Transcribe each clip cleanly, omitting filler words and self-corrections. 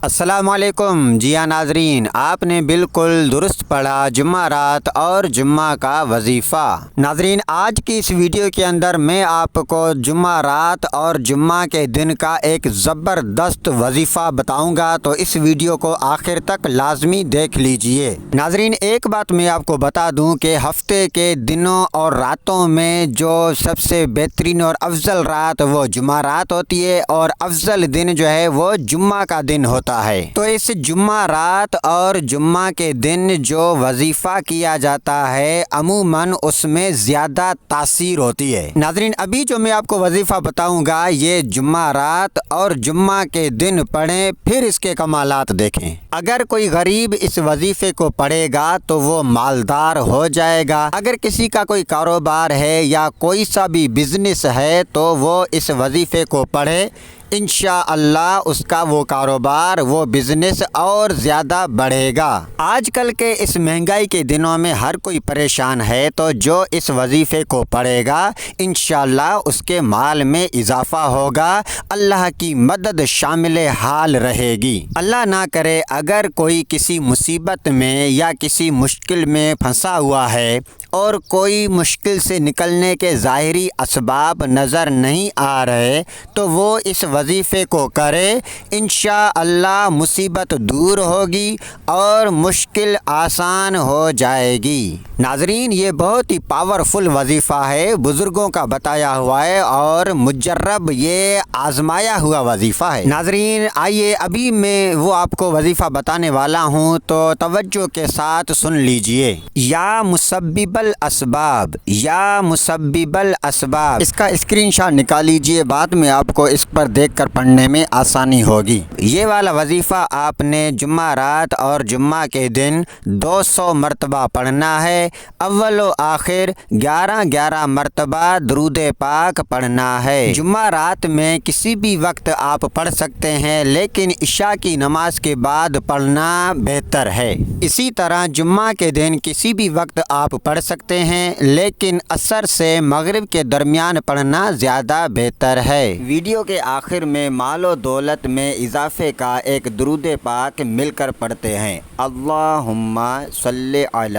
السلام علیکم جی ہاں ناظرین، آپ نے بالکل درست پڑھا جمعہ رات اور جمعہ کا وظیفہ۔ ناظرین، آج کی اس ویڈیو کے اندر میں آپ کو جمعہ رات اور جمعہ کے دن کا ایک زبردست وظیفہ بتاؤں گا، تو اس ویڈیو کو آخر تک لازمی دیکھ لیجئے۔ ناظرین، ایک بات میں آپ کو بتا دوں کہ ہفتے کے دنوں اور راتوں میں جو سب سے بہترین اور افضل رات وہ جمعہ رات ہوتی ہے، اور افضل دن جو ہے وہ جمعہ کا دن ہوتا ہے۔ تو اس جمعہ رات اور جمعہ کے دن جو وظیفہ کیا جاتا ہے، عموماً اس میں زیادہ تاثیر ہوتی ہے۔ ناظرین، ابھی جو میں آپ کو وظیفہ بتاؤں گا، یہ جمعہ رات اور جمعہ کے دن پڑھیں، پھر اس کے کمالات دیکھیں۔ اگر کوئی غریب اس وظیفے کو پڑھے گا تو وہ مالدار ہو جائے گا۔ اگر کسی کا کوئی کاروبار ہے یا کوئی سا بھی بزنس ہے تو وہ اس وظیفے کو پڑھے، انشاءاللہ اس کا وہ کاروبار، وہ بزنس اور زیادہ بڑھے گا۔ آج کل کے اس مہنگائی کے دنوں میں ہر کوئی پریشان ہے، تو جو اس وظیفے کو پڑھے گا انشاءاللہ اس کے مال میں اضافہ ہوگا، اللہ کی مدد شامل حال رہے گی۔ اللہ نہ کرے اگر کوئی کسی مصیبت میں یا کسی مشکل میں پھنسا ہوا ہے اور کوئی مشکل سے نکلنے کے ظاہری اسباب نظر نہیں آ رہے، تو وہ اس وظیفے کو کرے، انشاءاللہ مصیبت دور ہوگی اور مشکل آسان ہو جائے گی۔ ناظرین، یہ بہت ہی پاورفل وظیفہ ہے، بزرگوں کا بتایا ہوا ہے اور مجرب، یہ آزمایا ہوا وظیفہ ہے۔ ناظرین، آئیے ابھی میں وہ آپ کو وظیفہ بتانے والا ہوں، تو توجہ کے ساتھ سن لیجئے۔ یا مسبب الاسباب، یا مسبب الاسباب، اس کا اسکرین شاٹ نکال لیجئے، بعد میں آپ کو اس پر دیکھ کر پڑھنے میں آسانی ہوگی۔ یہ والا وظیفہ آپ نے جمعہ رات اور جمعہ کے دن 200 مرتبہ پڑھنا ہے۔ اول و آخر 11 مرتبہ درود پاک پڑھنا ہے۔ جمعہ رات میں کسی بھی وقت آپ پڑھ سکتے ہیں، لیکن عشاء کی نماز کے بعد پڑھنا بہتر ہے۔ اسی طرح جمعہ کے دن کسی بھی وقت آپ پڑھ سکتے ہیں، لیکن عصر سے مغرب کے درمیان پڑھنا زیادہ بہتر ہے۔ ویڈیو کے آخر میں مال و دولت میں اضافے کا ایک درود پاک مل کر پڑھتے ہیں۔ اللہم صلی علی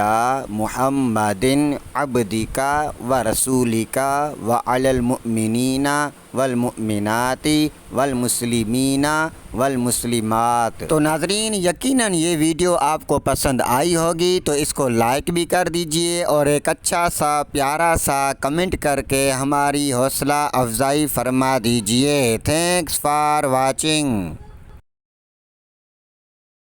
محمد عبدک و رسولک و علی المؤمنین والمؤمنات والمسلمین والمسلمات۔ تو ناظرین، یقیناً یہ ویڈیو آپ کو پسند آئی ہوگی، تو اس کو لائک بھی کر دیجئے اور ایک اچھا سا پیارا سا کمنٹ کر کے ہماری حوصلہ افزائی فرما دیجئے۔ Thanks for watching.